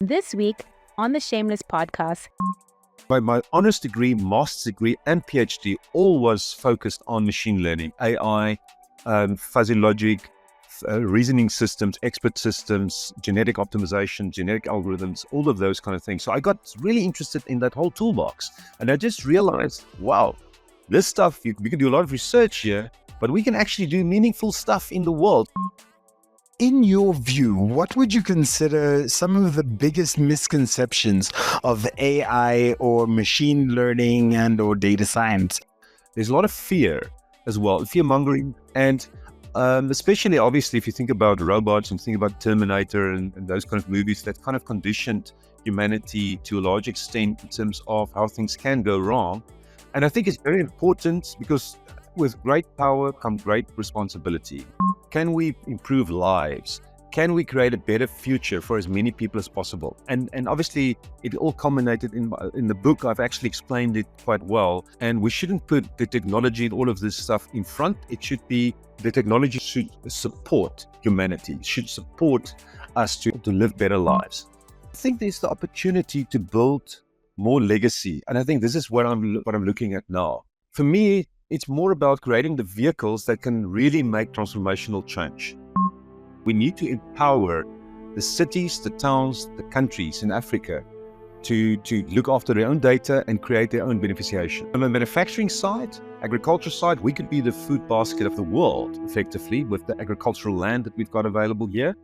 This week on the Shameless podcast. By my honors degree, master's degree, and Ph.D. all was focused on machine learning, AI, fuzzy logic, reasoning systems, expert systems, genetic optimization, genetic algorithms, all of those kind of things. So I got really interested in that whole toolbox. And I just realized, wow, this stuff, we can do a lot of research here, but we can actually do meaningful stuff in the world. In your view, what would you consider some of the biggest misconceptions of AI or machine learning and or data science? There's a lot of fear as well, fear-mongering, and especially obviously if you think about robots and think about Terminator and those kind of movies, that kind of conditioned humanity to a large extent in terms of how things can go wrong. And I think it's very important because with great power comes great responsibility. Can we improve lives? Can we create a better future for as many people as possible? And obviously, it all culminated in the book. I've actually explained it quite well. And we shouldn't put the technology and all of this stuff in front. It should be, the technology should support humanity, should support us to live better lives. I think there's the opportunity to build more legacy. And I think this is what I'm looking at now. For me, it's more about creating the vehicles that can really make transformational change. We need to empower the cities, the towns, the countries in Africa to look after their own data and create their own beneficiation. On the manufacturing side, agriculture side, we could be the food basket of the world effectively with the agricultural land that we've got available here.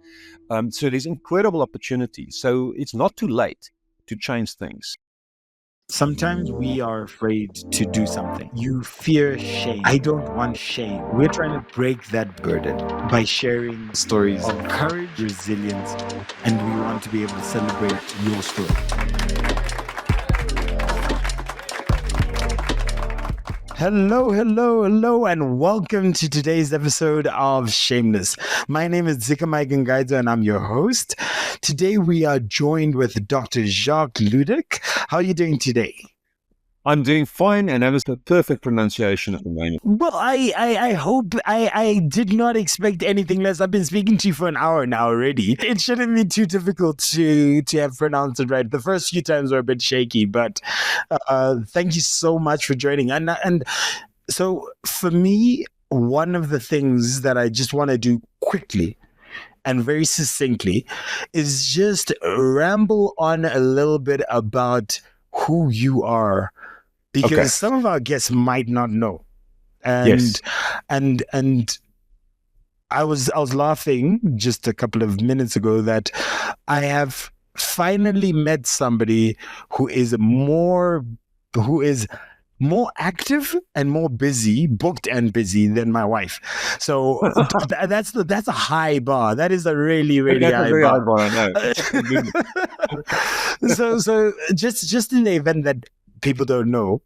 So there's incredible opportunity. So it's not too late to change things. Sometimes we are afraid to do something. You fear shame. I don't want shame. We're trying to break that burden by sharing stories of courage, resilience, and we want to be able to celebrate your story. Hello, and welcome to today's episode of Shameless. My name is Dzikamai Gangaidzo, and I'm your host. Today, we are joined with Dr. Jacques Ludik. How are you doing today? I'm doing fine, and that was the perfect pronunciation of the name. Well, I hope I did not expect anything less. I've been speaking to you for an hour now already. It shouldn't be too difficult to have pronounced it right. The first few times were a bit shaky, but thank you so much for joining. And so for me, one of the things that I just want to do quickly and very succinctly is just ramble on a little bit about who you are. Because some of our guests might not know. And I was laughing just a couple of minutes ago that I have finally met somebody who is more active and more busy, booked and busy than my wife. So that's a high bar. That is a really, really high bar. I know. So just in the event that people don't know,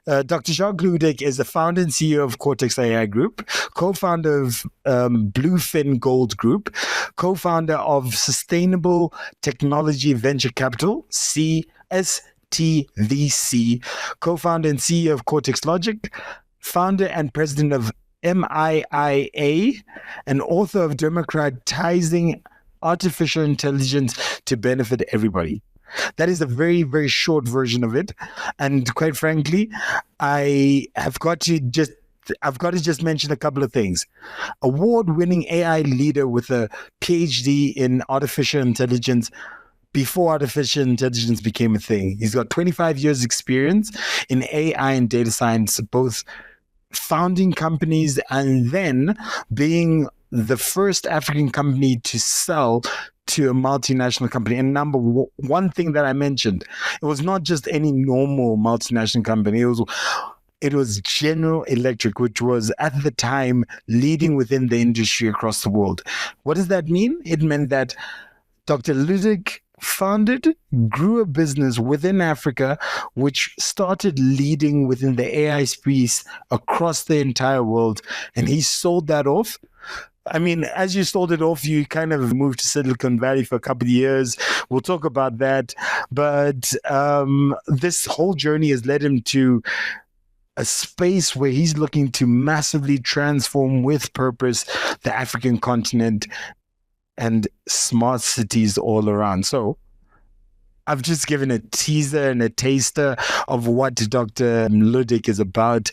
Dr. Jacques Ludik is the founder and CEO of Cortex AI Group, co-founder of Bluefin Gold Group, co-founder of Sustainable Technology Venture Capital, CSTVC, co-founder and CEO of Cortex Logic, founder and president of MIIA, and author of Democratizing Artificial Intelligence to Benefit Everybody. That is a very, very short version of it. And quite frankly, I've got to just mention a couple of things. Award-winning AI leader with a Ph.D. in artificial intelligence before artificial intelligence became a thing. He's got 25 years experience in AI and data science, both founding companies and then being the first African company to sell to a multinational company. And number one thing that I mentioned, it was not just any normal multinational company. It was General Electric, which was at the time leading within the industry across the world. What does that mean? It meant that Dr. Ludik founded, grew a business within Africa, which started leading within the AI space across the entire world. And he sold that off. I mean, as you sold it off, you kind of moved to Silicon Valley for a couple of years. We'll talk about that. But this whole journey has led him to a space where he's looking to massively transform with purpose the African continent and smart cities all around. So I've just given a teaser and a taster of what Dr. Ludik is about.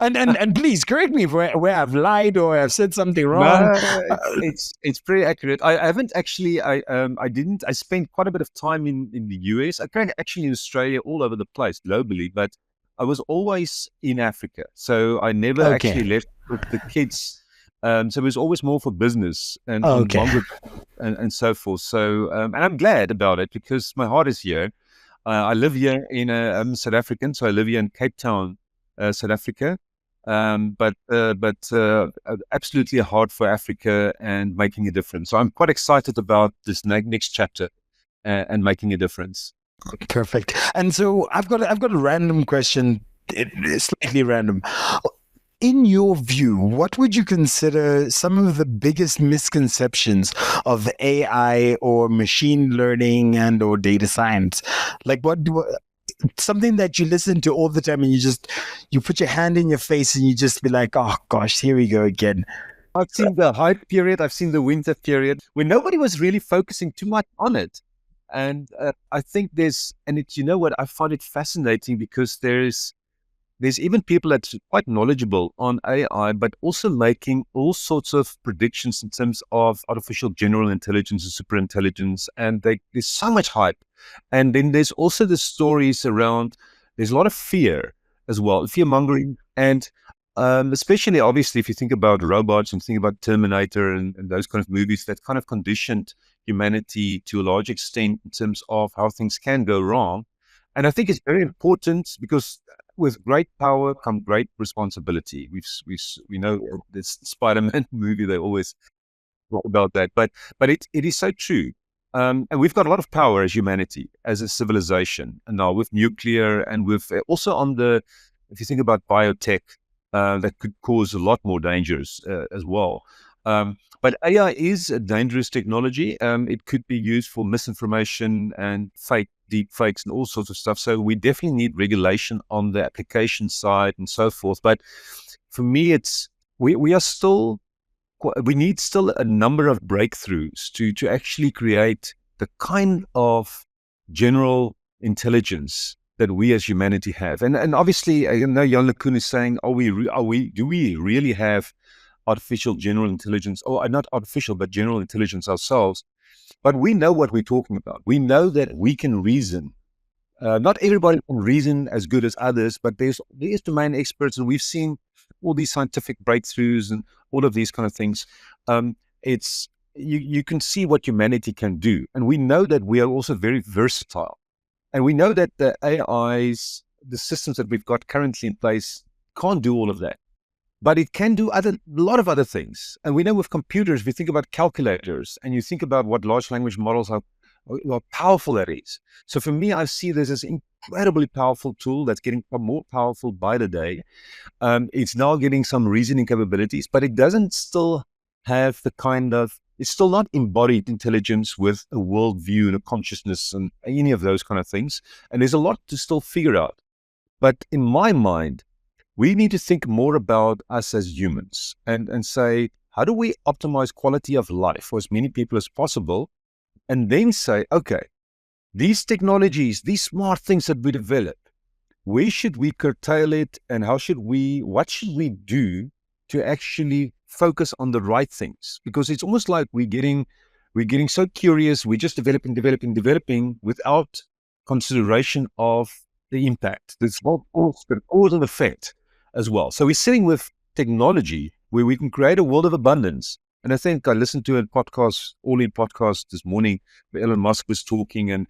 And please correct me where I've lied or I've said something wrong. No, it's pretty accurate. I haven't actually. I didn't. I spent quite a bit of time in the US. I kind of actually in Australia, all over the place globally, but I was always in Africa. So I never actually left with the kids. So it was always more for business and on longer and so forth. So and I'm glad about it because my heart is here. I live here I'm South African, so I live here in Cape Town, South Africa. But absolutely a heart for Africa and making a difference. So I'm quite excited about this next chapter and making a difference. Perfect. And so I've got a random question, slightly random. In your view, what would you consider some of the biggest misconceptions of AI or machine learning and or data science? Like something that you listen to all the time and you put your hand in your face and you just be like, oh gosh, here we go again. I've seen the hype period. I've seen the winter period when nobody was really focusing too much on it. And I think you know what, I find it fascinating because there's even people that's quite knowledgeable on AI, but also making all sorts of predictions in terms of artificial general intelligence and superintelligence. And there's so much hype. And then there's also the stories around, there's a lot of fear as well, fear mongering. And especially, obviously, if you think about robots and think about Terminator and those kind of movies, that kind of conditioned humanity to a large extent in terms of how things can go wrong. And I think it's very important because with great power comes great responsibility. We know this Spider-Man movie, they always talk about that, but it is so true. And we've got a lot of power as humanity, as a civilization, and now with nuclear and with also if you think about biotech, that could cause a lot more dangers as well. But AI is a dangerous technology. It could be used for misinformation and deep fakes and all sorts of stuff. So we definitely need regulation on the application side and so forth. But for me, we need still a number of breakthroughs to actually create the kind of general intelligence that we as humanity have. And obviously, I know Jan LeCun is saying, do we really have artificial general intelligence, or not artificial, but general intelligence ourselves? But we know what we're talking about. We know that we can reason. Not everybody can reason as good as others, but there's domain experts, and we've seen all these scientific breakthroughs and all of these kind of things. You can see what humanity can do, and we know that we are also very versatile, and we know that the AIs, the systems that we've got currently in place, can't do all of that. But it can do a lot of other things. And we know with computers, if you think about calculators and you think about what large language models are, how powerful that is. So for me, I see this as an incredibly powerful tool that's getting more powerful by the day. It's now getting some reasoning capabilities, but it doesn't still have it's still not embodied intelligence with a worldview and a consciousness and any of those kind of things. And there's a lot to still figure out. But in my mind, we need to think more about us as humans and say, how do we optimize quality of life for as many people as possible? And then say, okay, these technologies, these smart things that we develop, where should we curtail it, and what should we do to actually focus on the right things? Because it's almost like we're getting so curious, we're just developing without consideration of the impact. There's cause and effect as well. So we're sitting with technology where we can create a world of abundance. And I think I listened to a podcast, all-in podcast this morning, where Elon Musk was talking, and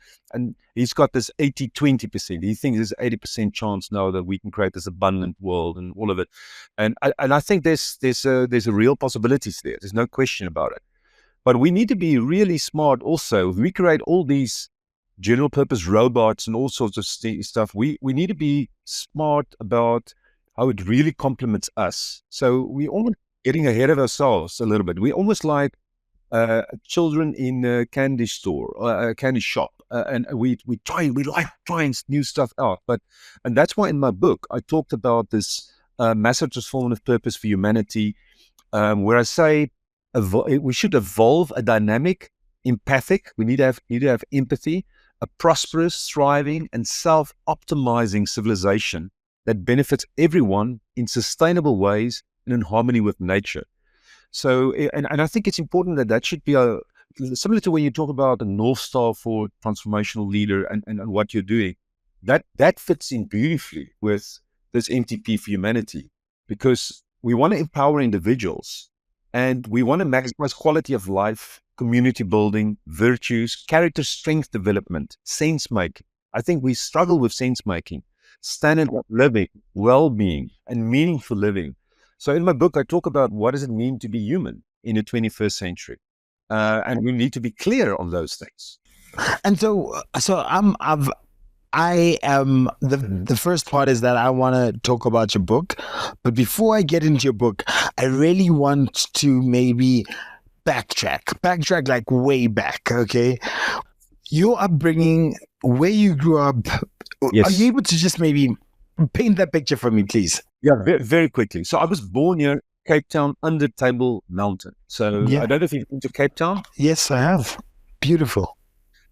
he's got this 80-20%. He thinks there's 80% chance now that we can create this abundant world and all of it. And I think there's a real possibilities there. There's no question about it. But we need to be really smart also. If we create all these general purpose robots and all sorts of stuff, we need to be smart about how it really complements us. So we almost getting ahead of ourselves a little bit. We're almost like children in a candy store, a candy shop, and we like trying new stuff out. And that's why in my book I talked about this massive transformative purpose for humanity, where I say we should evolve a dynamic, empathic. We need to have empathy, a prosperous, thriving, and self-optimizing civilization that benefits everyone in sustainable ways and in harmony with nature. So, and I think it's important that should be similar to when you talk about the North Star for transformational leader and what you're doing, that fits in beautifully with this MTP for humanity, because we want to empower individuals and we want to maximize quality of life, community building, virtues, character strength development, sense making. I think we struggle with sense making, standard of living, well-being, and meaningful living. So in my book, I talk about what does it mean to be human in the 21st century. And we need to be clear on those things. And I am the first part is that I want to talk about your book, but before I get into your book, I really want to maybe backtrack like way back. Okay, your upbringing, where you grew up. Yes. Are you able to just maybe paint that picture for me, please? Yeah, very, very quickly. So I was born near Cape Town under Table Mountain. So I don't know if you've been to Cape Town. Yes, I have. Beautiful.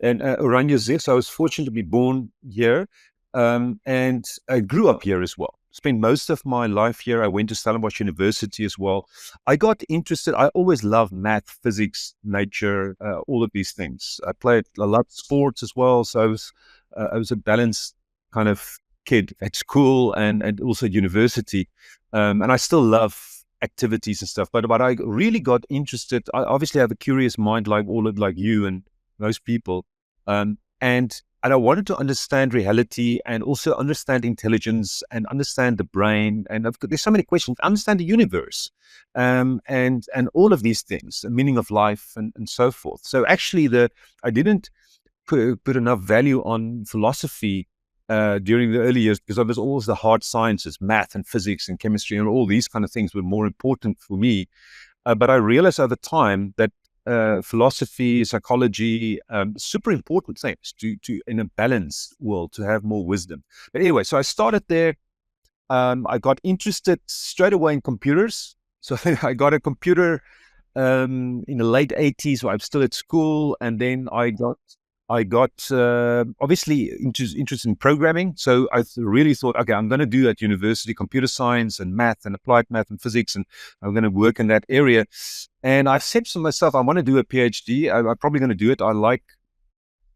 And Oranje Zee. So I was fortunate to be born here, and I grew up here as well. Spent most of my life here. I went to Stellenbosch University as well. I got interested. I always loved math, physics, nature, all of these things. I loved sports as well. So I was a balanced kind of kid at school and also at university. And I still love activities and stuff. But I really got interested. I obviously have a curious mind like you and most people. And I wanted to understand reality and also understand intelligence and understand the brain. And there's so many questions. Understand the universe, and all of these things, the meaning of life and so forth. So actually, I didn't put enough value on philosophy during the early years, because I was always the hard sciences, math and physics and chemistry and all these kind of things were more important for me. But I realized over time that philosophy, psychology, super important things to in a balanced world to have more wisdom. But anyway, so I started there. I got interested straight away in computers. So I got a computer in the late 80s while I'm still at school, and then I got obviously interested in programming. So I really thought, okay, I'm going to do at university computer science and math and applied math and physics, and I'm going to work in that area. And I said to myself, I want to do a PhD. I'm probably going to do it. I like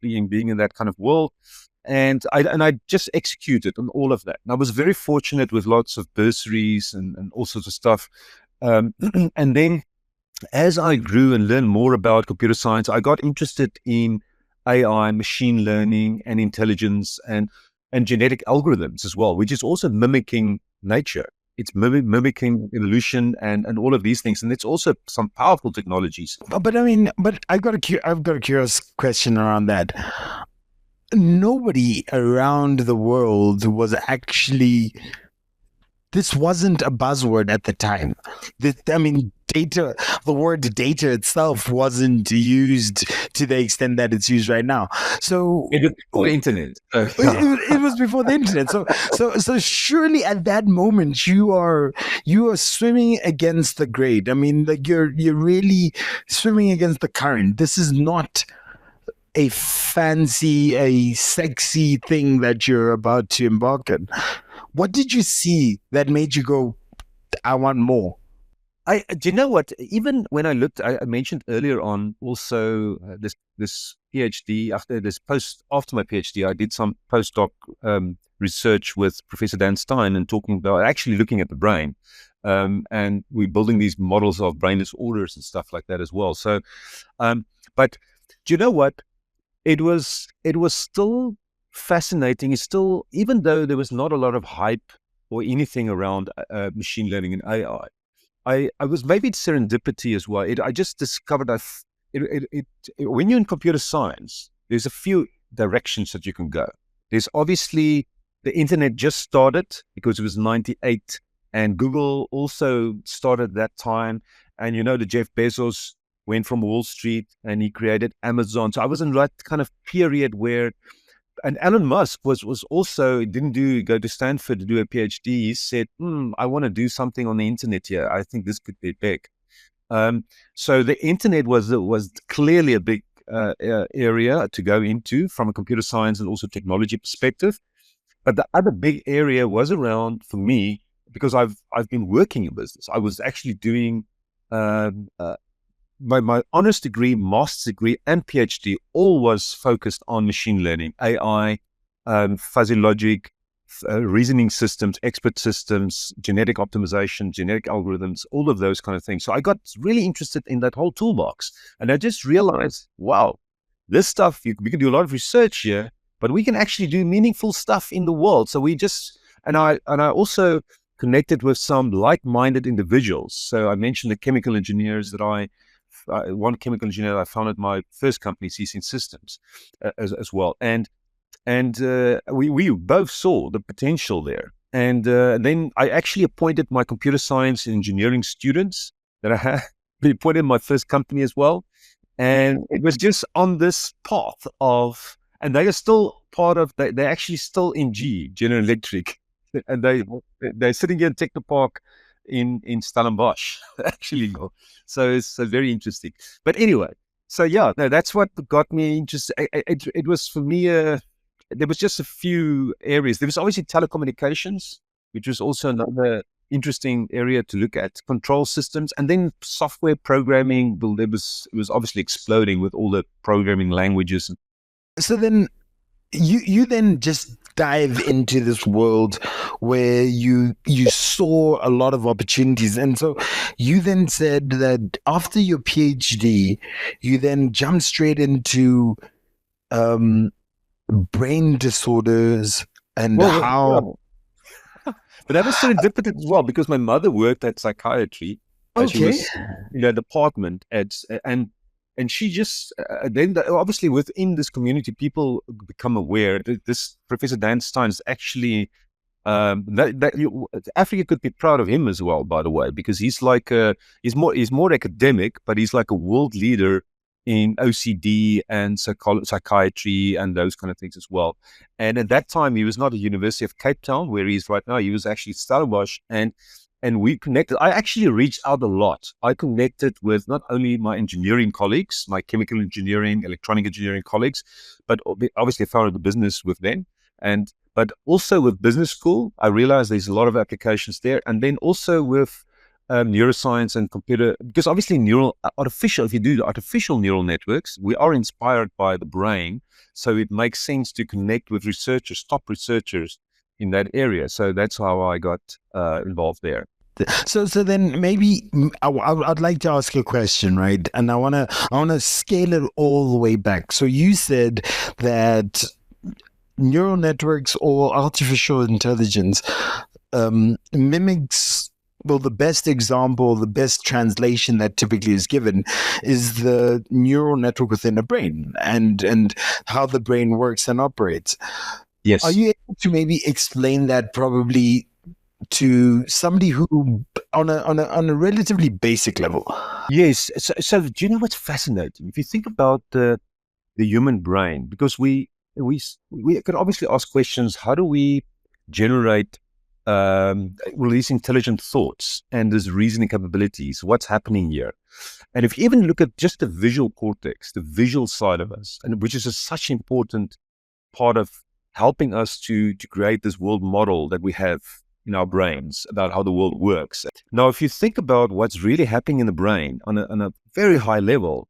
being in that kind of world. And I just executed on all of that. And I was very fortunate with lots of bursaries and all sorts of stuff. And then as I grew and learned more about computer science, I got interested in AI, machine learning, and intelligence, and genetic algorithms as well, which is also mimicking nature. It's mimicking evolution and all of these things, and it's also some powerful technologies. But I've got a curious question around that. Nobody around the world was actually. This wasn't a buzzword at the time. Data, the word data itself wasn't used to the extent that it's used right now. So it was before the internet. It was before the internet. So surely at that moment you are swimming against the grade. You're really swimming against the current. This is not a fancy, a sexy thing that you're about to embark on. What did you see that made you go, I want more? Do you know what? Even when I looked, I mentioned earlier on also this PhD. After my PhD, I did some postdoc research with Professor Dan Stein and talking about actually looking at the brain, and we're building these models of brain disorders and stuff like that as well. So, but do you know what? It was still fascinating. It's still, even though there was not a lot of hype or anything around machine learning and AI. I was, maybe it's serendipity as well. I just discovered when you're in computer science, there's a few directions that you can go. There's obviously the internet just started because it was 98, and Google also started that time. And the Jeff Bezos went from Wall Street and he created Amazon. So I was in that kind of period where, and Elon Musk was also, didn't go to Stanford to do a PhD. He said, I want to do something on the internet here. I think this could be big. So the internet was clearly a big area to go into from a computer science and also technology perspective. But the other big area was around, for me, because I've been working in business. I was actually doing my honors degree, master's degree, and PhD all was focused on machine learning, AI, fuzzy logic, reasoning systems, expert systems, genetic optimization, genetic algorithms, all of those kind of things. So I got really interested in that whole toolbox, and I just realized, wow, this stuff, we can do a lot of research here, but we can actually do meaningful stuff in the world. So I also connected with some like-minded individuals. So I mentioned the chemical engineers that one chemical engineer I founded my first company, CC Systems, as well. And we both saw the potential there. And then I actually appointed my computer science and engineering students that I had appointed in my first company as well. And it was just on this path of, and they are still part of, they're actually still in General Electric. And they're sitting here in Technopark in Stellenbosch, actually. So it's very interesting. But anyway, so yeah, no, that's what got me interested. It was for me, there was just a few areas. There was obviously telecommunications, which was also another interesting area to look at, control systems, and then software programming. Well, it was obviously exploding with all the programming languages. So then you then just dive into this world where you saw a lot of opportunities. And so you then said that after your PhD, you then jumped straight into brain disorders and how... Yeah. But that was serendipitous as well, because my mother worked at psychiatry. She was in a department and she just then obviously within this community, people become aware that this Professor Dan Stein is actually Africa could be proud of him as well, by the way, because he's like he's more academic, but he's like a world leader in OCD and psychiatry and those kind of things as well. And at that time, he was not at the University of Cape Town, where he is right now. He was actually Stellenbosch, and we connected. I actually reached out a lot. I connected with not only my engineering colleagues, my chemical engineering, electronic engineering colleagues, but obviously I founded the business with them. But also with business school, I realized there's a lot of applications there. And then also with neuroscience and computer, because obviously if you do artificial neural networks, we are inspired by the brain. So it makes sense to connect with researchers, top researchers in that area. So that's how I got involved there. So then maybe I'd like to ask a question, right? And I wanna scale it all the way back. So you said that neural networks or artificial intelligence mimics, well, the best example, the best translation that typically is given is the neural network within a brain and how the brain works and operates. Yes. Are you able to maybe explain that probably to somebody who on a relatively basic level? Yes. So do you know what's fascinating? If you think about the human brain, because we could obviously ask questions: how do we generate release intelligent thoughts and these reasoning capabilities? What's happening here? And if you even look at just the visual cortex, the visual side of us, and which is such an important part of helping us to create this world model that we have in our brains about how the world works. Now, if you think about what's really happening in the brain on a very high level,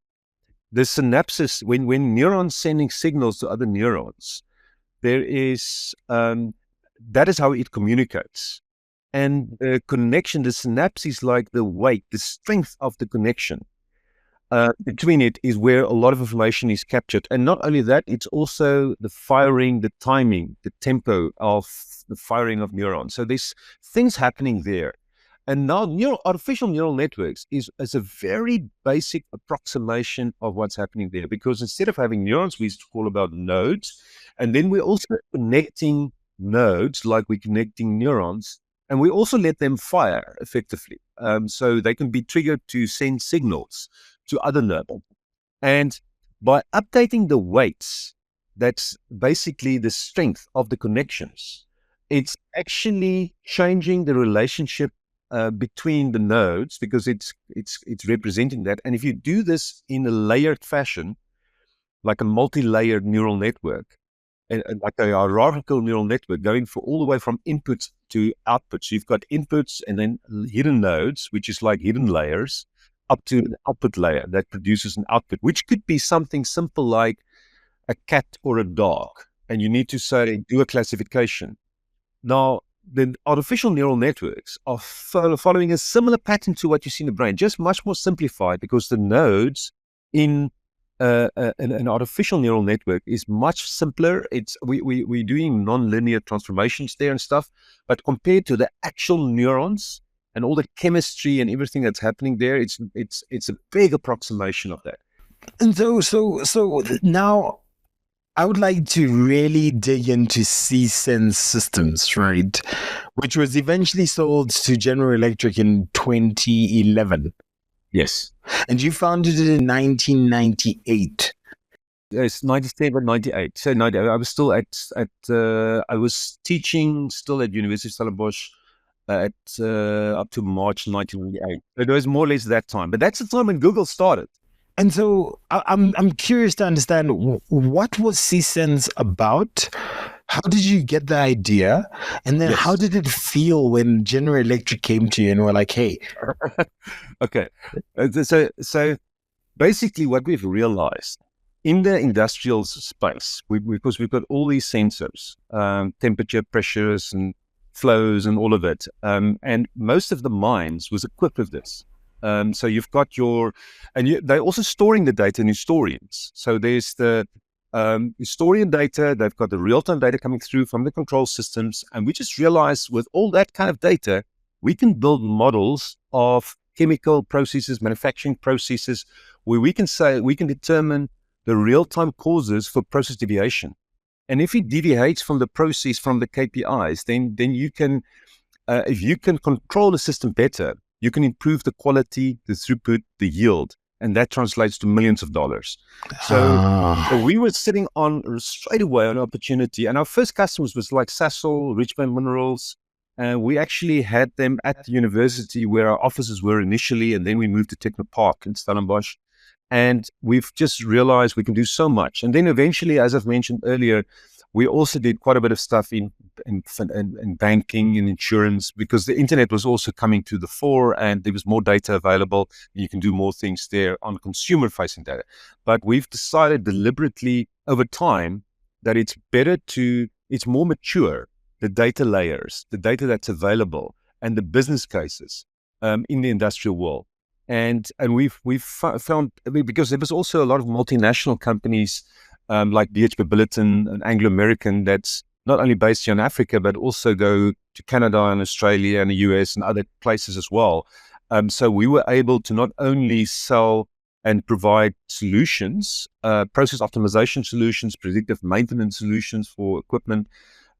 the synapses, when neurons sending signals to other neurons, there is that is how it communicates. And the connection, the synapse is like the weight, the strength of the connection between it is where a lot of information is captured. And not only that, it's also the firing, the timing, the tempo of the firing of neurons. So there's things happening there. And now artificial neural networks is a very basic approximation of what's happening there, because instead of having neurons, we used to call about nodes. And then we're also connecting nodes like we're connecting neurons, and we also let them fire effectively. So they can be triggered to send signals to other neurons. And by updating the weights, that's basically the strength of the connections. It's actually changing the relationship between the nodes, because it's representing that. And if you do this in a layered fashion, like a multi-layered neural network, and like a hierarchical neural network going for all the way from inputs to outputs. So you've got inputs and then hidden nodes, which is like hidden layers, up to an output layer that produces an output, which could be something simple like a cat or a dog. And you need to say, do a classification. Now, the artificial neural networks are following a similar pattern to what you see in the brain, just much more simplified, because the nodes in an artificial neural network is much simpler. We're doing non-linear transformations there and stuff, but compared to the actual neurons and all the chemistry and everything that's happening there, it's a big approximation of that. And so now I would like to really dig into C-Sense Systems, right? Which was eventually sold to General Electric in 2011. Yes. And you founded it in 1998. It's 97, 98. So 90, I was still I was teaching still at University of Stellenbosch up to March 1998. It was more or less that time. But that's the time when Google started. And so I'm curious to understand, what was C-Sense about? How did you get the idea? And then how did it feel when General Electric came to you and were like, hey? Okay. So basically what we've realized in the industrial space, because we've got all these sensors, temperature, pressures, and flows and all of it. And most of the mines was equipped with this. So you've got they're also storing the data in historians. So there's the historian data, they've got the real-time data coming through from the control systems. And we just realized with all that kind of data, we can build models of chemical processes, manufacturing processes, where we can determine the real-time causes for process deviation. And if it deviates from the process, from the KPIs, then you can, if you can control the system better, you can improve the quality, the throughput, the yield, and that translates to millions of dollars. So we were sitting on straight away an opportunity, and our first customers was like Sasol, Richmond Minerals, and we actually had them at the university where our offices were initially, and then we moved to Techno Park in Stellenbosch, and we've just realized we can do so much. And then eventually, as I've mentioned earlier, we also did quite a bit of stuff in banking and insurance, because the internet was also coming to the fore and there was more data available. You can do more things there on consumer-facing data. But we've decided deliberately over time that it's more mature, the data layers, the data that's available, and the business cases in the industrial world. And we've found, because there was also a lot of multinational companies like BHP Billiton, an Anglo-American that's not only based here in Africa, but also go to Canada and Australia and the US and other places as well. So we were able to not only sell and provide solutions, process optimization solutions, predictive maintenance solutions for equipment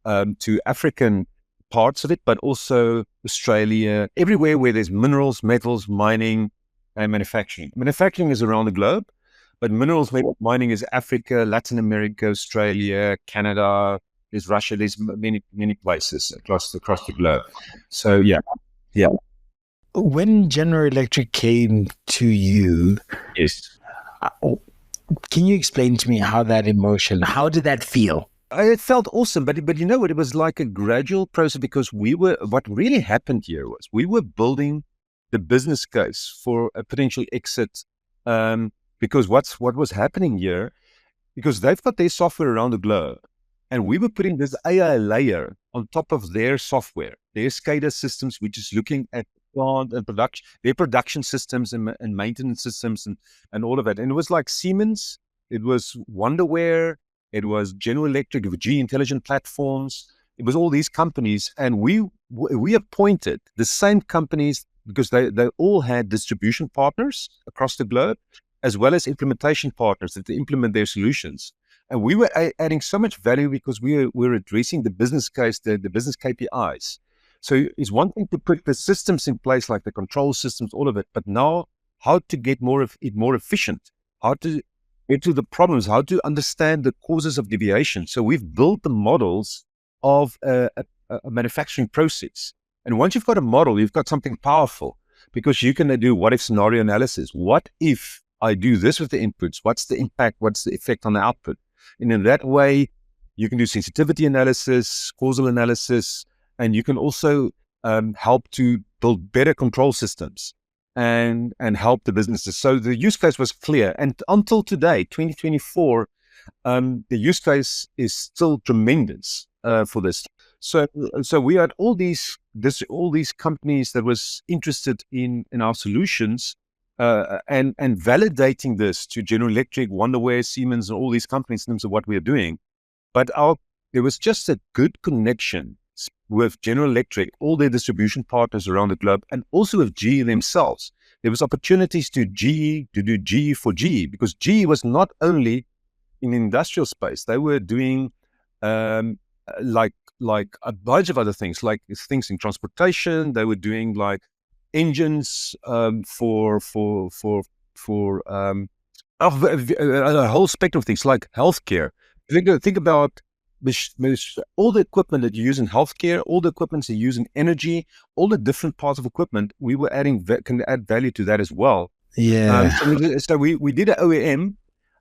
to African parts of it, but also Australia, everywhere where there's minerals, metals, mining, and manufacturing. Manufacturing is around the globe, but minerals mining is Africa, Latin America, Australia, Canada, there's Russia, there's many places across the globe. So yeah. When General Electric came to you, yes, can you explain to me how did that feel? It felt awesome, but you know what? It was like a gradual process, because what really happened here was we were building the business case for a potential exit. Because what was happening here, because they've got their software around the globe, and we were putting this AI layer on top of their software, their SCADA systems, which is looking at plant and production, their production systems and maintenance systems and all of it. And it was like Siemens, it was Wonderware, it was General Electric, G Intelligent Platforms. It was all these companies, and we appointed the same companies, because they all had distribution partners across the globe, as well as implementation partners that implement their solutions. And we were adding so much value because we were addressing the business case, the business KPIs. So it's one thing to put the systems in place, like the control systems, all of it, but now how to get more efficient, how to get to the problems, how to understand the causes of deviation. So we've built the models of a manufacturing process. And once you've got a model, you've got something powerful, because you can do what if scenario analysis. What if I do this with the inputs, what's the impact, what's the effect on the output? And in that way, you can do sensitivity analysis, causal analysis, and you can also help to build better control systems and help the businesses. So the use case was clear. And until today, 2024, the use case is still tremendous for this. So we had all these companies that was interested in our solutions, and validating this to General Electric, Wonderware, Siemens, and all these companies in terms of what we are doing. But there was just a good connection with General Electric, all their distribution partners around the globe, and also with GE themselves. There was opportunities to do GE for GE, because GE was not only in the industrial space, they were doing like a bunch of other things, like things in transportation. They were doing like engines for a whole spectrum of things, like healthcare. Think about all the equipment that you use in healthcare, all the equipment you use in energy, all the different parts of equipment. We were can add value to that as well. Yeah. So we did an OEM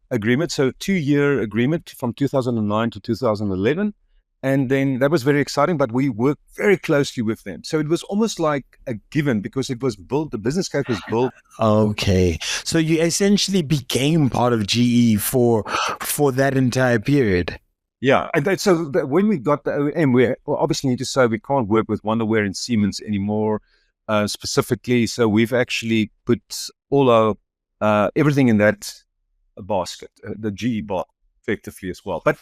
agreement, so 2-year agreement from 2009 to 2011. And then that was very exciting, but we worked very closely with them. So it was almost like a given, because it was built, the business case was built. Okay. So you essentially became part of GE for that entire period. Yeah. And so when we got the OEM, we obviously need to say we can't work with Wonderware and Siemens anymore specifically. So we've actually put all our everything in that basket, the GE bar, effectively as well. But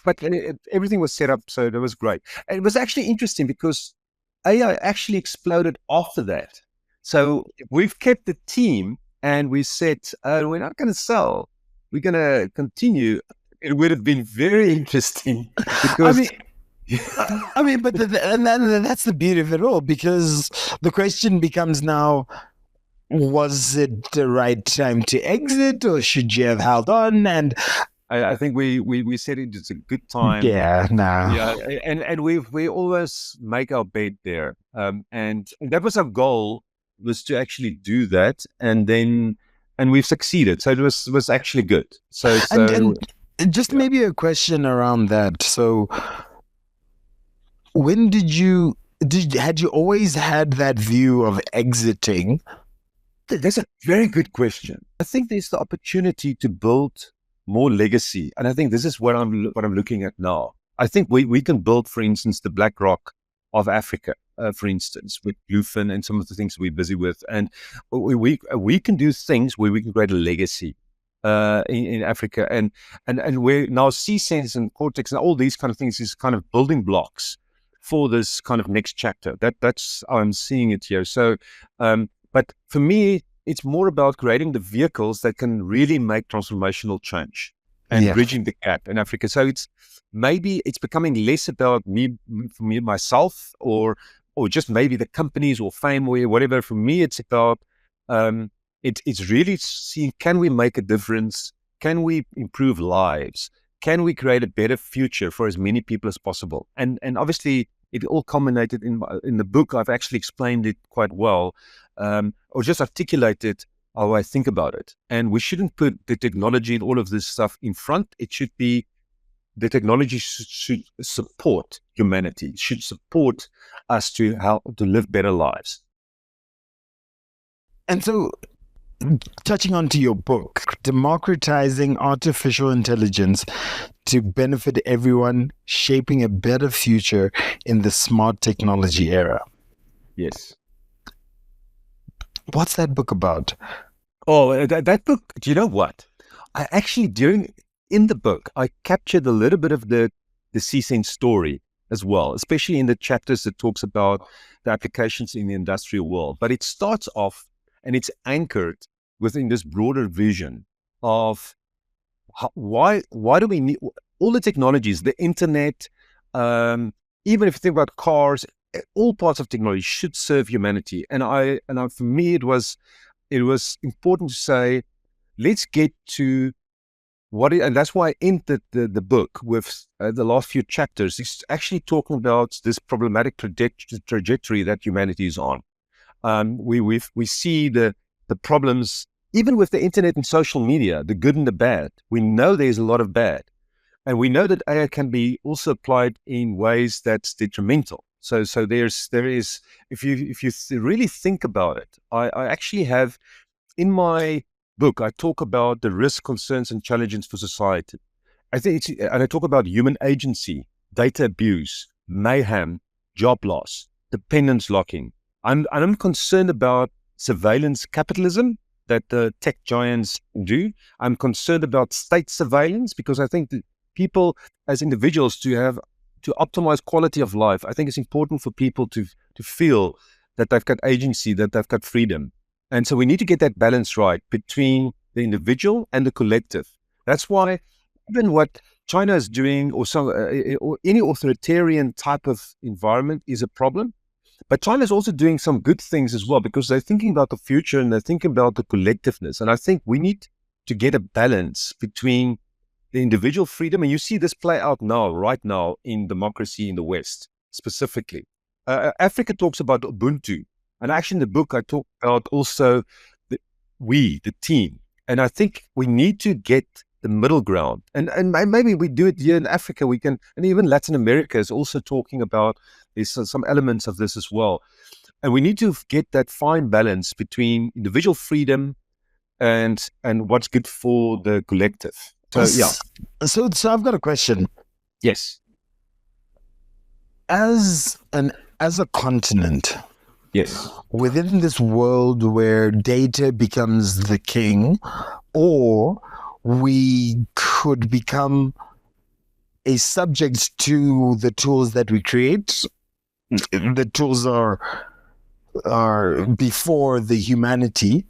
everything was set up, so that was great. And it was actually interesting because AI actually exploded after that. So we've kept the team, and we said, we're not going to sell, we're going to continue. It would have been very interesting because but that's the beauty of it all, because the question becomes now, was it the right time to exit, or should you have held on? And I think we said it's a good time. Yeah, no. Yeah, and we always make our bed there, and that was our goal, was to actually do that, and we've succeeded. So it was actually good. So and just maybe a question around that. So when had you always had that view of exiting? That's a very good question. I think there's the opportunity to build more legacy, and I think this is what I'm looking at now. I think we can build, for instance, the BlackRock of Africa, for instance, with Bluefin and some of the things we're busy with, and we can do things where we can create a legacy in Africa, and where now C-Sense and Cortex and all these kind of things is kind of building blocks for this kind of next chapter. That's how I'm seeing it here. So, but for me, it's more about creating the vehicles that can really make transformational change and bridging the gap in Africa. So it's becoming less about myself, or just maybe the companies or fame or whatever. For me, it's about it's really seeing, can we make a difference? Can we improve lives? Can we create a better future for as many people as possible? And obviously, it all culminated in the book. I've actually explained it quite well, or just articulated how I think about it. And we shouldn't put the technology and all of this stuff in front. It should be, the technology should support humanity, should support us to live better lives. And so, touching onto your book, Democratizing Artificial Intelligence to Benefit Everyone, Shaping a Better Future in the Smart Technology Era. Yes. What's that book about? Oh, that book, do you know what? I actually, in the book, I captured a little bit of the C-Sense story as well, especially in the chapters that talks about the applications in the industrial world. But it starts off, and it's anchored within this broader vision of why do we need all the technologies, the internet, even if you think about cars, all parts of technology should serve humanity. And for me, it was important to say, let's get to and that's why I ended the book with the last few chapters. It's actually talking about this problematic trajectory that humanity is on. We see the problems even with the internet and social media, the good and the bad, we know there's a lot of bad. And we know that AI can be also applied in ways that's detrimental. So there is, if you really think about it, I actually have, in my book, I talk about the risks, concerns, and challenges for society. And I talk about human agency, data abuse, mayhem, job loss, dependence locking. I'm concerned about surveillance capitalism that the tech giants do. I'm concerned about state surveillance, because I think that people as individuals to optimize quality of life, I think it's important for people to feel that they've got agency, that they've got freedom. And so we need to get that balance right between the individual and the collective. That's why even what China is doing, or any authoritarian type of environment, is a problem. But China is also doing some good things as well, because they're thinking about the future and they're thinking about the collectiveness. And I think we need to get a balance between the individual freedom, and you see this play out now, right now, in democracy in the West specifically. Africa talks about Ubuntu, and actually in the book I talk about also the team. And I think we need to get the middle ground, and maybe we do it here in Africa. We can, and even Latin America is also talking about, there's some elements of this as well. And we need to get that fine balance between individual freedom and what's good for the collective. So yeah. So I've got a question. Yes. As a continent, yes, within this world where data becomes the king, or we could become a subject to the tools that we create. The tools are before the humanity.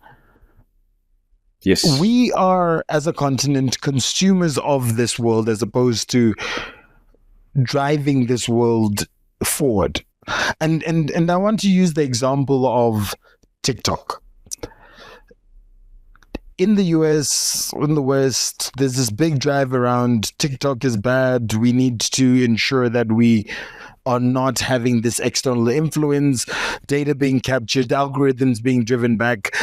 Yes. We are, as a continent, consumers of this world as opposed to driving this world forward. And I want to use the example of TikTok. In the US, in the West, there's this big drive around TikTok is bad. We need to ensure that we are not having this external influence, data being captured, algorithms being driven back,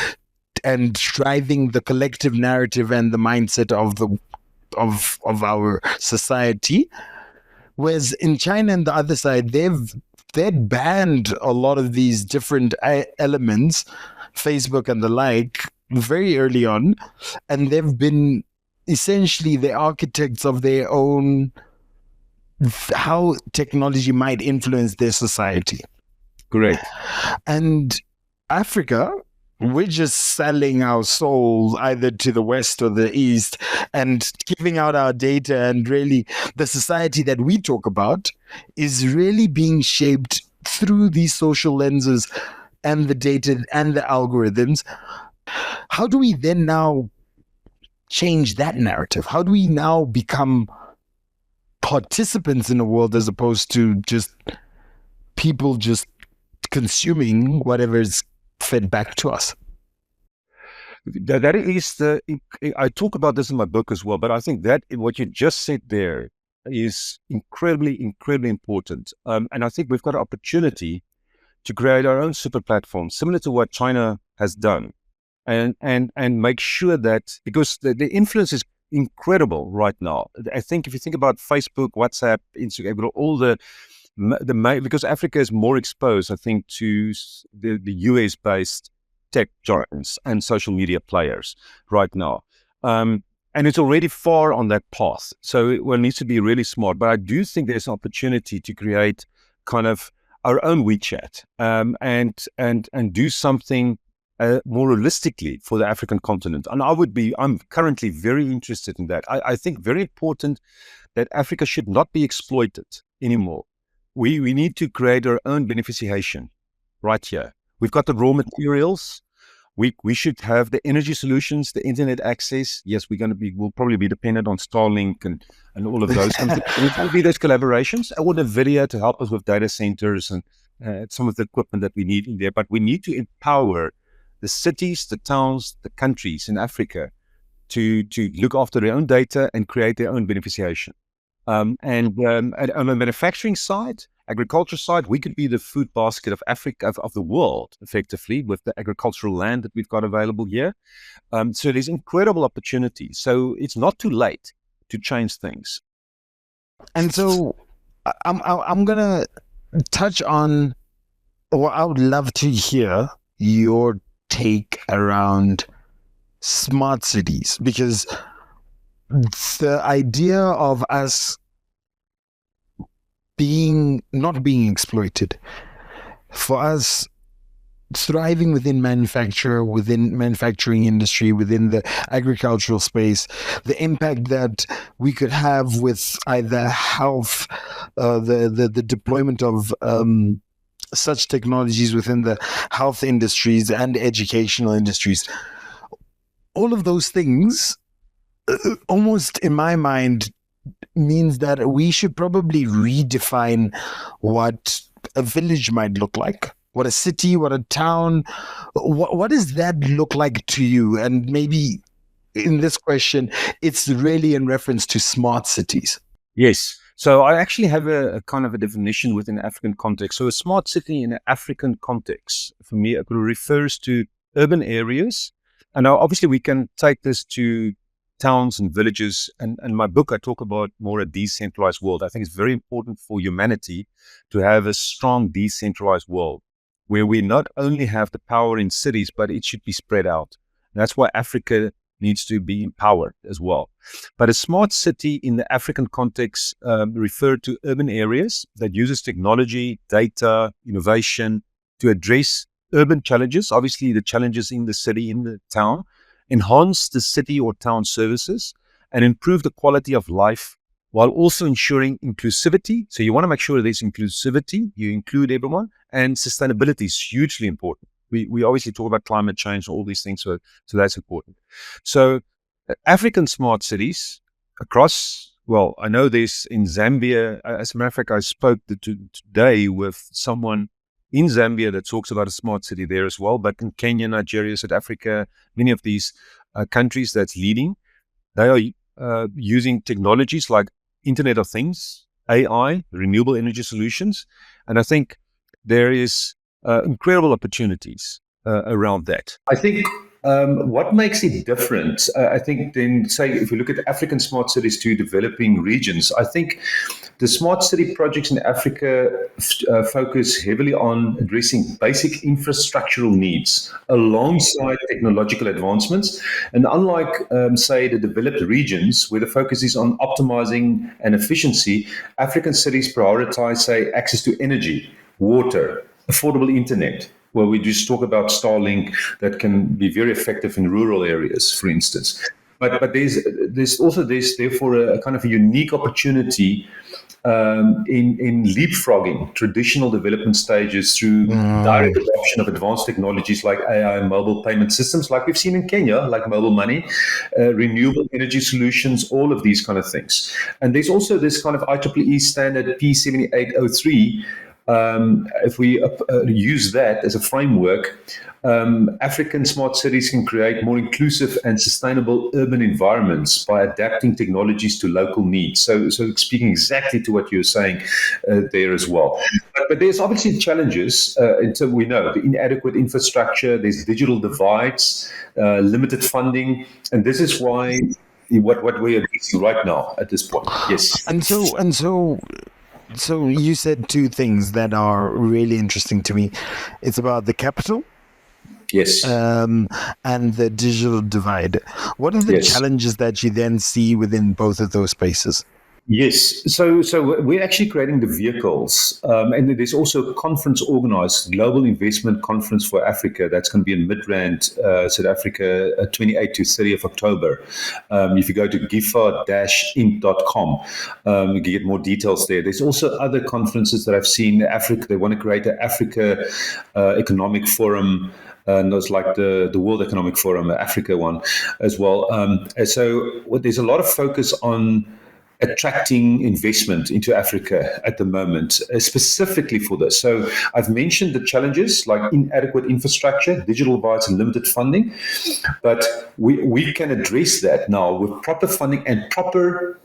and driving the collective narrative and the mindset of our society. Whereas in China and the other side, they'd banned a lot of these different elements, Facebook and the like, very early on, and they've been essentially the architects of their own, how technology might influence their society. Great. And Africa, we're just selling our souls either to the West or the East and giving out our data. And really, the society that we talk about is really being shaped through these social lenses and the data and the algorithms. How do we then now change that narrative? How do we now become participants in the world as opposed to just people just consuming whatever is fed back to us? That is I talk about this in my book as well, but I think that what you just said there is incredibly important. And I think we've got an opportunity to create our own super platform, similar to what China has done, and make sure that, because the influence is incredible right now. I think if you think about Facebook, WhatsApp, Instagram, all because Africa is more exposed, I think, to the US-based tech giants and social media players right now. And it's already far on that path. So it needs to be really smart. But I do think there's an opportunity to create kind of our own WeChat and do something more realistically for the African continent. And I'm currently very interested in that. I think very important that Africa should not be exploited anymore. We need to create our own beneficiation right here. We've got the raw materials. We should have the energy solutions, the internet access. Yes, we'll probably be dependent on Starlink and all of those. There'll be those collaborations. I want a video to help us with data centers and some of the equipment that we need in there. But we need to empower the cities, the towns, the countries in Africa to look after their own data and create their own beneficiation. And on the manufacturing side, agriculture side, we could be the food basket of Africa, of the world, effectively, with the agricultural land that we've got available here. So there's incredible opportunity. So it's not too late to change things. And so I'm gonna touch on, or I would love to hear your take around smart cities, because the idea of us not being exploited, for us thriving within manufacturing industry, within the agricultural space, the impact that we could have with either health, the deployment of such technologies within the health industries and educational industries. All of those things, almost in my mind, means that we should probably redefine what a village might look like, what a city, what a town, what does that look like to you? And maybe in this question, it's really in reference to smart cities. Yes. So I actually have a kind of a definition within African context. So a smart city in an African context, for me, it refers to urban areas. And now obviously we can take this to towns and villages. And in my book, I talk about more a decentralized world. I think it's very important for humanity to have a strong decentralized world where we not only have the power in cities, but it should be spread out. And that's why Africa needs to be empowered as well. But a smart city in the African context refer to urban areas that uses technology, data, innovation to address urban challenges, obviously the challenges in the city, in the town, enhance the city or town services, and improve the quality of life while also ensuring inclusivity. So you want to make sure there's inclusivity, you include everyone, and sustainability is hugely important. We obviously talk about climate change and all these things, so that's important. So African smart cities across, well, I know there's in Zambia. As a matter of fact, I spoke today with someone in Zambia that talks about a smart city there as well. But in Kenya, Nigeria, South Africa, many of these countries that's leading, they are using technologies like Internet of Things, AI, renewable energy solutions. And I think there is incredible opportunities around that. I think what makes it different, I think then, say, if we look at African smart cities to developing regions, I think the smart city projects in Africa focus heavily on addressing basic infrastructural needs alongside technological advancements. And unlike, say, the developed regions where the focus is on optimizing and efficiency, African cities prioritize, say, access to energy, water, affordable internet, where we just talk about Starlink that can be very effective in rural areas, for instance. But there's therefore a kind of a unique opportunity in leapfrogging traditional development stages through direct adoption of advanced technologies like AI and mobile payment systems, like we've seen in Kenya, like mobile money, renewable energy solutions, all of these kind of things. And there's also this kind of IEEE standard P7803. If we use that as a framework, African smart cities can create more inclusive and sustainable urban environments by adapting technologies to local needs. So speaking exactly to what you're saying there as well. But there's obviously challenges in terms, we know, the inadequate infrastructure, there's digital divides, limited funding, and this is why what we are facing right now at this point. Yes. And so you said two things that are really interesting to me. It's about the capital. Yes. And the digital divide. What are the challenges that you then see within both of those spaces? Yes. So we're actually creating the vehicles. And there's also a conference organized, Global Investment Conference for Africa. That's going to be in Midrand, South Africa, 28 to 30th October. If you go to gifa-inc.com, you can get more details there. There's also other conferences that I've seen. Africa, they want to create an Africa Economic Forum. And those like the World Economic Forum, Africa one as well. So there's a lot of focus on attracting investment into Africa at the moment, specifically for this. So I've mentioned the challenges like inadequate infrastructure, digital divides, and limited funding, but we can address that now with proper funding and proper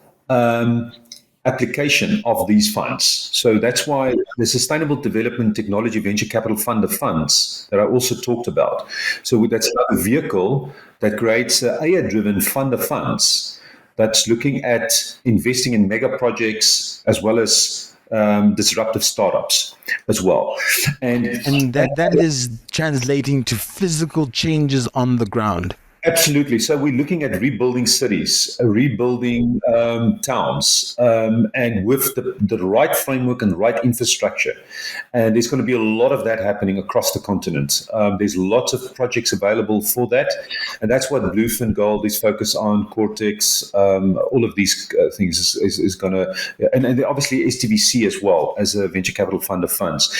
application of these funds. So that's why the Sustainable Development Technology Venture Capital Fund of funds that I also talked about. So that's a vehicle that creates an AI-driven fund of funds that's looking at investing in mega projects as well as disruptive startups as well. And that is translating to physical changes on the ground. Absolutely. So we're looking at rebuilding cities, rebuilding towns, and with the right framework and right infrastructure. And there's going to be a lot of that happening across the continent. There's lots of projects available for that. And that's what Bluefin Gold is focused on, Cortex, all of these things is going to, and obviously STVC as well as a venture capital fund of funds.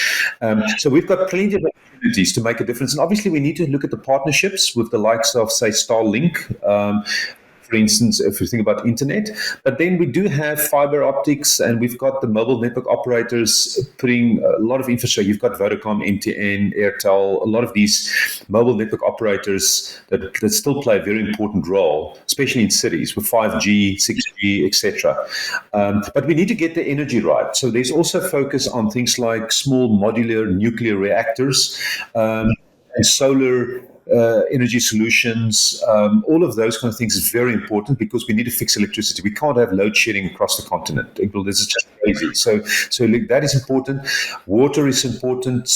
So we've got plenty of opportunities to make a difference. And obviously we need to look at the partnerships with the likes of, say, Starlink, for instance, if you think about internet. But then we do have fiber optics, and we've got the mobile network operators putting a lot of infrastructure. You've got Vodacom, MTN, Airtel, a lot of these mobile network operators that still play a very important role, especially in cities with 5G, 6G, etc. But we need to get the energy right. So there's also focus on things like small modular nuclear reactors and solar energy solutions, all of those kind of things is very important because we need to fix electricity. We can't have load shedding across the continent. This is just crazy. So that is important. Water is important.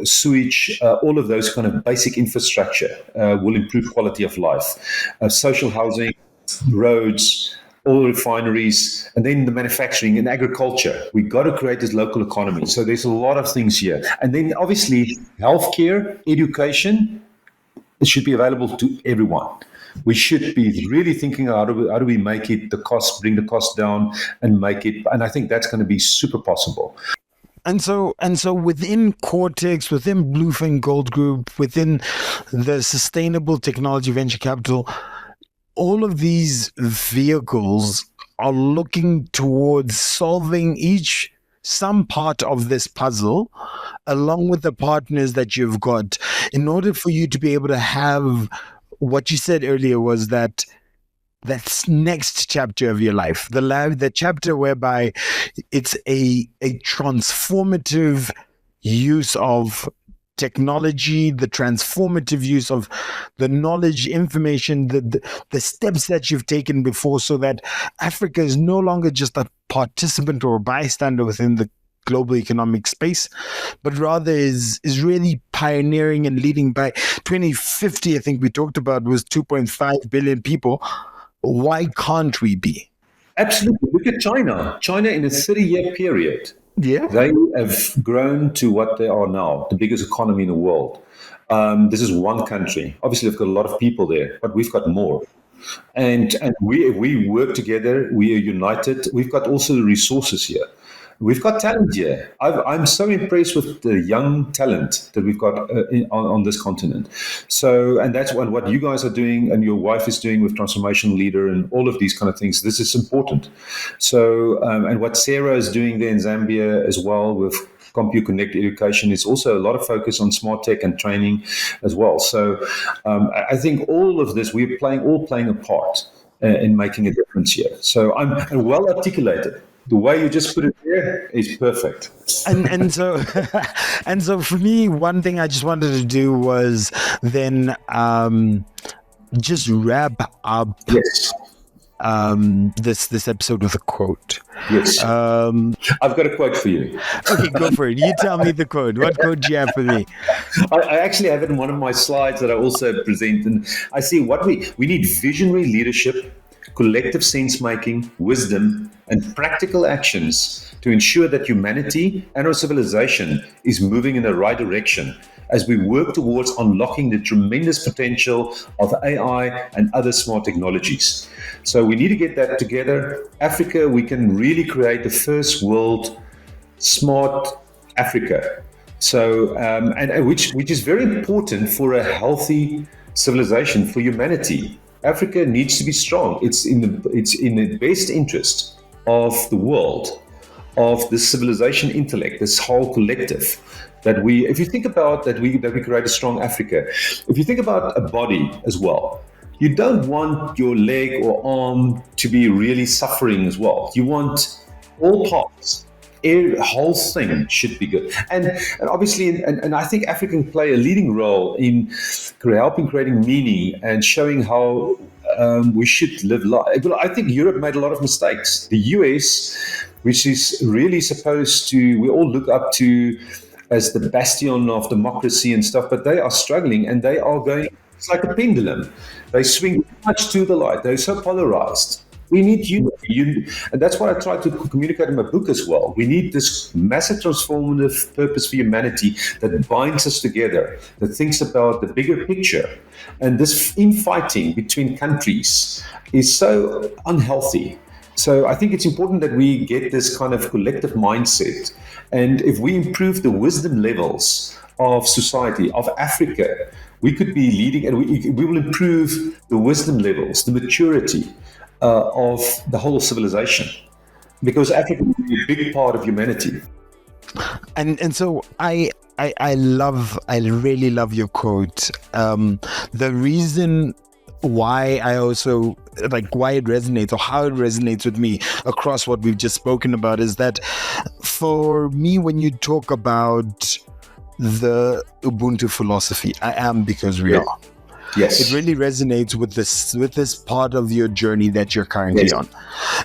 Sewage, all of those kind of basic infrastructure will improve quality of life. Social housing, roads, oil refineries, and then the manufacturing and agriculture. We've got to create this local economy. So there's a lot of things here. And then obviously healthcare, education, it should be available to everyone. We should be really thinking how do we make it bring the cost down and make it, and I think that's going to be super possible. And so within Cortex, within Bluefin Gold Group, within the Sustainable Technology Venture Capital, all of these vehicles are looking towards solving some part of this puzzle along with the partners that you've got in order for you to be able to have what you said earlier was that next chapter of your life, the chapter whereby it's a transformative use of technology, the transformative use of the knowledge, information, the steps that you've taken before, so that Africa is no longer just a participant or a bystander within the global economic space, but rather is really pioneering and leading. By 2050, I think we talked about, was 2.5 billion people. Why can't we be? Absolutely. Look at China. China in a 30-year period. Yeah, they have grown to what they are now, the biggest economy in the world. This is one country. Obviously, they've got a lot of people there, but we've got more. And we work together. We are united. We've got also the resources here. We've got talent here. I'm so impressed with the young talent that we've got on this continent. So, and that's what you guys are doing and your wife is doing with Transformation Leader and all of these kind of things. This is important. So, and what Sarah is doing there in Zambia as well with Compute Connect Education is also a lot of focus on smart tech and training as well. So, I think all of this, we're playing a part in making a difference here. So, I'm well articulated. The way you just put it there is perfect. And so and so for me, one thing I just wanted to do was then just wrap up this episode with a quote. Yes. I've got a quote for you. Okay, go for it. You tell me the quote. What quote do you have for me? I actually have it in one of my slides that I also present, and I see what we need: visionary leadership, collective sense-making, wisdom, and practical actions to ensure that humanity and our civilization is moving in the right direction as we work towards unlocking the tremendous potential of AI and other smart technologies. So we need to get that together. Africa, we can really create the first world smart Africa. So, and which is very important for a healthy civilization, for humanity. Africa needs to be strong. It's in the best interest of the world, of the civilization intellect, this whole collective. If you think about that we create a strong Africa. If you think about a body as well, you don't want your leg or arm to be really suffering as well. You want all parts. The whole thing should be good, and obviously, and I think Africa can play a leading role in helping creating meaning and showing how we should live life. Well, I think Europe made a lot of mistakes. The US, which is really supposed to, we all look up to as the bastion of democracy and stuff, but they are struggling and they are going. It's like a pendulum. They swing much to the light. They're so polarized. We need unity. And that's what I try to communicate in my book as well. We need this massive transformative purpose for humanity that binds us together, that thinks about the bigger picture. And this infighting between countries is so unhealthy. So I think it's important that we get this kind of collective mindset. And if we improve the wisdom levels of society, of Africa, we could be leading, and we will improve the wisdom levels, the maturity of the whole civilization, because Africa will be a big part of humanity. And so I really love your quote. The reason why I also why it resonates, or how it resonates with me across what we've just spoken about, is that for me, when you talk about the Ubuntu philosophy, I am because we are. Yes, it really resonates with this part of your journey that you're currently on,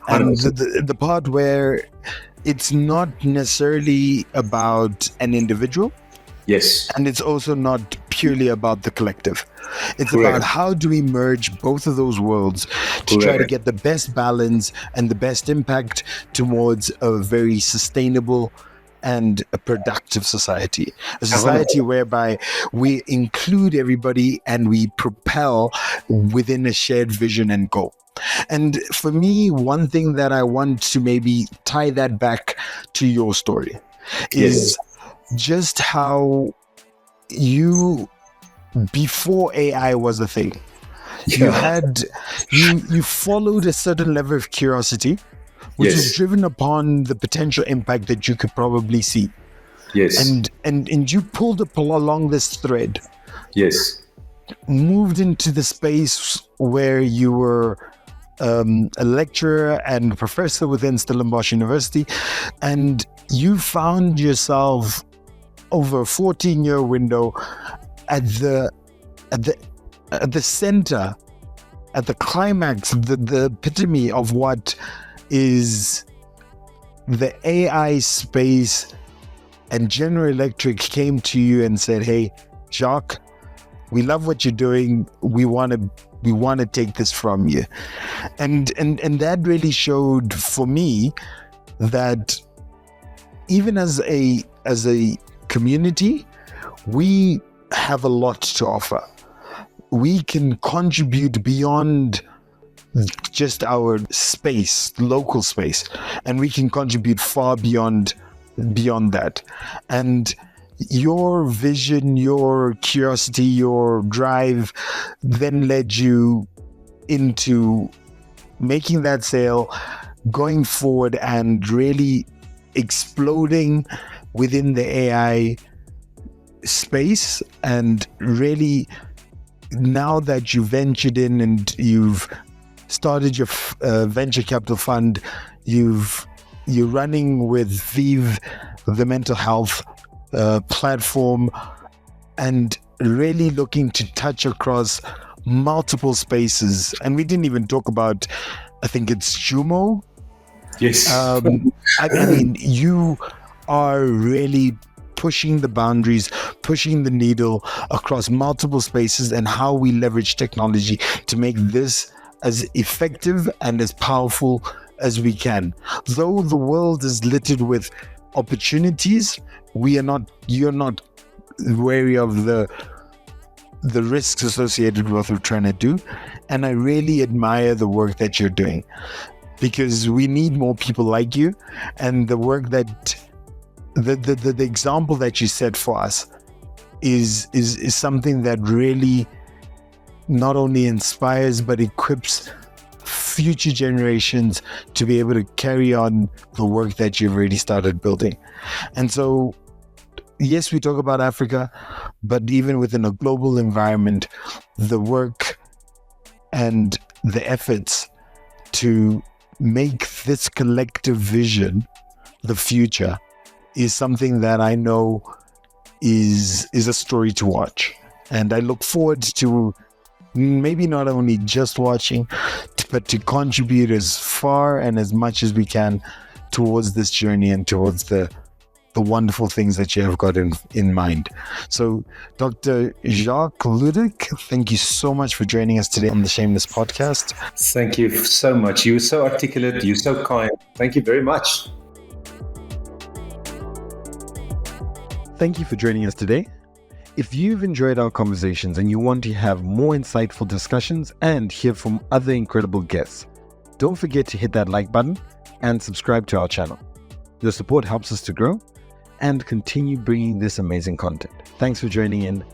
and the part where it's not necessarily about an individual. Yes, and it's also not purely about the collective. It's Correct. about how do we merge both of those worlds to try to get the best balance and the best impact towards a very sustainable and a productive society. A society whereby we include everybody and we propel within a shared vision and goal. And for me, one thing that I want to maybe tie that back to your story is just how you, before AI was a thing, you followed a certain level of curiosity, which was driven upon the potential impact that you could probably see. Yes. And you pulled up along this thread. Yes. Moved into the space where you were a lecturer and professor within Stellenbosch University, and you found yourself over a 14-year window at the center, at the climax, the epitome of what is the AI space. And General Electric came to you and said, "Hey, Jacques, we love what you're doing. We want to take this from you." And that really showed for me that even as a community, we have a lot to offer. We can contribute beyond just our space, local space, and we can contribute far beyond that. And your vision, your curiosity, your drive then led you into making that sale, going forward and really exploding within the AI space. And really, now that you ventured in and you've started your venture capital fund, you're running with Vive, the mental health platform, and really looking to touch across multiple spaces. And we didn't even talk about, I think it's Jumo. Yes. I mean, you are really pushing the boundaries, pushing the needle across multiple spaces, and how we leverage technology to make this as effective and as powerful as we can. Though the world is littered with opportunities, you're not wary of the risks associated with what we're trying to do. And I really admire the work that you're doing, because we need more people like you. And the work that the example that you set for us is something that really not only inspires but equips future generations to be able to carry on the work that you've already started building. And so, yes, we talk about Africa, but even within a global environment, the work and the efforts to make this collective vision the future is something that I know is a story to watch. And I look forward to maybe not only just watching, but to contribute as far and as much as we can towards this journey and towards the wonderful things that you have got in mind. So, Dr. Jacques Ludik, thank you so much for joining us today on the Shameless podcast. Thank you so much. You were so articulate. You're so kind. Thank you very much. Thank you for joining us today. If you've enjoyed our conversations and you want to have more insightful discussions and hear from other incredible guests, don't forget to hit that like button and subscribe to our channel. Your support helps us to grow and continue bringing this amazing content. Thanks for joining in.